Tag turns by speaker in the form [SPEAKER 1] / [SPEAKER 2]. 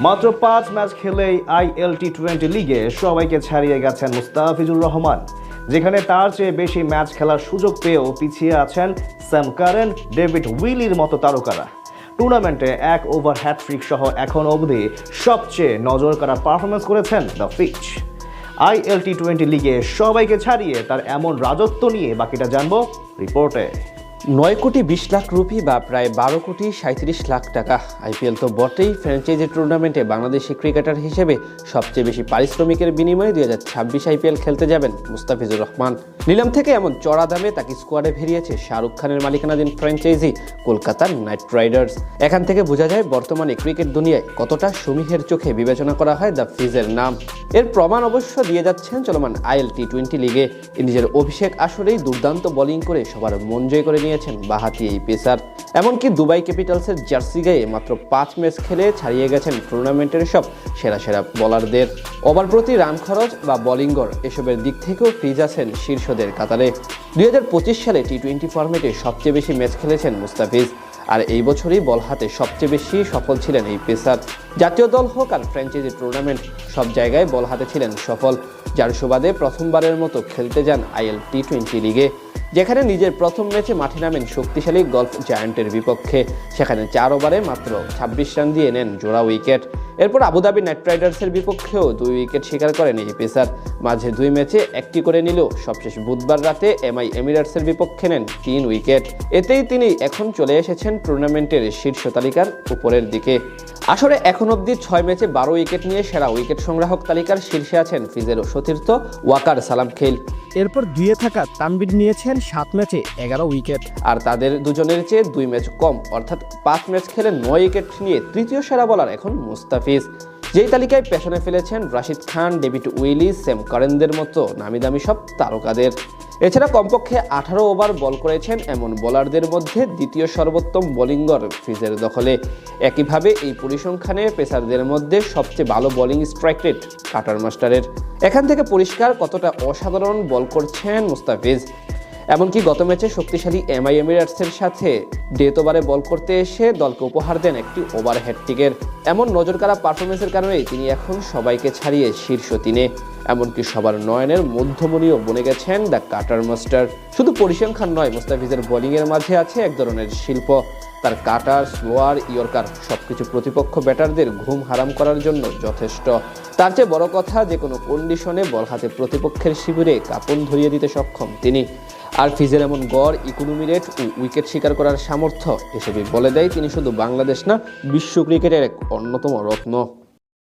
[SPEAKER 1] মাত্র 5 ম্যাচ খেলেই ILT20 লিগে সবাইকে ছাড়িয়ে গেছেন মুস্তাফিজুর রহমান, যেখানে তার চেয়ে বেশি ম্যাচ খেলার সুযোগ পেয়েও পিছিয়ে আছেন স্যাম কারেন, ডেভিড উইলির মতো তারকারা। টুর্নামেন্টে 1 ওভার হ্যাটট্রিক সহ এখন অবধি সবচেয়ে নজর কাড়া পারফরমেন্স করেছেন দ্য ফিচ। ILT20 লিগে সবাইকে ছাড়িয়ে তার এমন রাজত্ব নিয়ে বাকিটা জানবো রিপোর্টে।
[SPEAKER 2] 9 কোটি 20 লাখ রুপি বা প্রায় 12 কোটি 37 লাখ টাকা। IPL তো বটেই, ফ্র্যাঞ্চাইজি টুর্নামেন্টে বাংলাদেশি ক্রিকেটার হিসেবে সবচেয়ে বেশি পারিশ্রমিকের বিনিময়ে 2026 IPL খেলতে যাবেন মুস্তাফিজুর রহমান। নিলাম থেকে এমন চড়া দামে তাকে স্কোয়াডে ভিড়িয়েছে শাহরুখ খানের মালিকানাধীন ফ্র্যাঞ্চাইজি কলকাতা নাইট রাইডার্স। এখান থেকে বোঝা যায় বর্তমানে ক্রিকেট দুনিয়ায় কতটা সমীহের চোখে বিবেচনা করা হয় দ্য ফিজের নাম। এর প্রমাণ অবশ্য দিয়ে যাচ্ছেন চলমান ILT20 লিগে। নিজের অভিষেক আসরেই দুর্দান্ত বোলিং করে সবার মন জয় করে নিয়েছেন বাহাতি এই পেসার। এমনকি দুবাই ক্যাপিটালসের জার্সি গায়ে মাত্র 5 ম্যাচ খেলে ছাড়িয়ে গেছেন টুর্নামেন্টের সব সেরা সেরা বোলারদের। ওভার প্রতি রান খরচ বা বোলিং গড় এসবের দিক থেকেও ফিজ আছেন শীর্ষদের কাতারে। 2025 সালে T20 ফরম্যাটে সবচেয়ে বেশি ম্যাচ খেলেছেন মুস্তাফিজ, আর এই বছরই বল হাতে সবচেয়ে বেশি সফল ছিলেন এই পেসার। জাতীয় দল হোক আর ফ্র্যাঞ্চাইজি টুর্নামেন্ট, সব জায়গায় বল হাতে ছিলেন সফল, যার সুবাদে প্রথমবারের মতো খেলতে যান ILT20 লিগে, যেখানে নিজের প্রথম ম্যাচে মাঠে নামেন শক্তিশালী গলফ জায়ান্টের বিপক্ষে। সেখানে 4 ওভারে মাত্র 26 রান দিয়ে নেন জোড়া উইকেট। এরপর আবুধাবি নাইট রাইডার্সের বিপক্ষেও 2 উইকেট শিকার করেন এই পেসার। মাঝে 2 ম্যাচে 1টি করে নিলেও সবশেষ বুধবার রাতে MI এমিরেটসের বিপক্ষে নেন 3 উইকেট। এতেই তিনি এখন চলে এসেছেন টুর্নামেন্টের শীর্ষ তালিকার উপরের দিকে। আসলে এখন অবধি 6 ম্যাচে 12 উইকেট নিয়ে সেরা উইকেট সংগ্রাহক তালিকার শীর্ষে আছেন ফিজের সতীর্থ ওয়াকার সালাম খেইল।
[SPEAKER 3] এরপর 2-এ থাকা তানভীর নিয়েছেন 7 ম্যাচে 11 উইকেট।
[SPEAKER 2] আর তাদের দুজনের চেয়ে 2 ম্যাচ কম, অর্থাৎ 5 ম্যাচ খেলে 9 উইকেট নিয়ে তৃতীয় সেরা বোলার এখন মুস্তাফিজ, যেই তালিকায় পেছনে ফেলেছেন Rashid Khan, David Willey, Sam কারেনদের মতো নামি দামি সব তারকাদের। এছাড়া কমপক্ষে 18 ওভার বল করেছেন এমন বোলারদের মধ্যে দ্বিতীয় সর্বোত্তম বোলিং গড় ফিজের দখলে। একইভাবে এই পরিসংখ্যানে পেসারদের মধ্যে সবচেয়ে ভালো বোলিং স্ট্রাইক রেট কাটার মাস্টারের। এখান থেকে পরিষ্কার কতটা অসাধারণ বল করছেন মুস্তাফিজ। এমনকি গত ম্যাচে শক্তিশালী MI এমিরেটসের সাথে ডেথ ওভারে বল করতে এসে দলকে উপহার দেন একটি ওভার হ্যাটট্রিকের। এমন নজরকাড়া পারফরমেন্সের কারণেই তিনি এখন সবাইকে ছাড়িয়ে শীর্ষ 3-এ, এমনকি সবার নয়নের মধ্যমণিও বনে গেছেন দ্য কাটার মাস্টার। শুধু পরিসংখ্যান নয়, মুস্তাফিজের বোলিংয়ের মাঝে আছে এক ধরনের শিল্প। তার কাটার, স্লোয়ার, ইয়র্কার সবকিছু প্রতিপক্ষ ব্যাটারদের ঘুম হারাম করার জন্য যথেষ্ট। তার চেয়ে বড় কথা, যে কোনো কন্ডিশনে বল হাতে প্রতিপক্ষের শিবিরে কাঁপন ধরিয়ে দিতে সক্ষম তিনি। আর ফিজের এমন গড়, ইকোনমি রেট ও উইকেট শিকার করার সামর্থ্য এসবই বলে দেয় তিনি শুধু বাংলাদেশ না, বিশ্ব ক্রিকেটের এক অন্যতম রত্ন।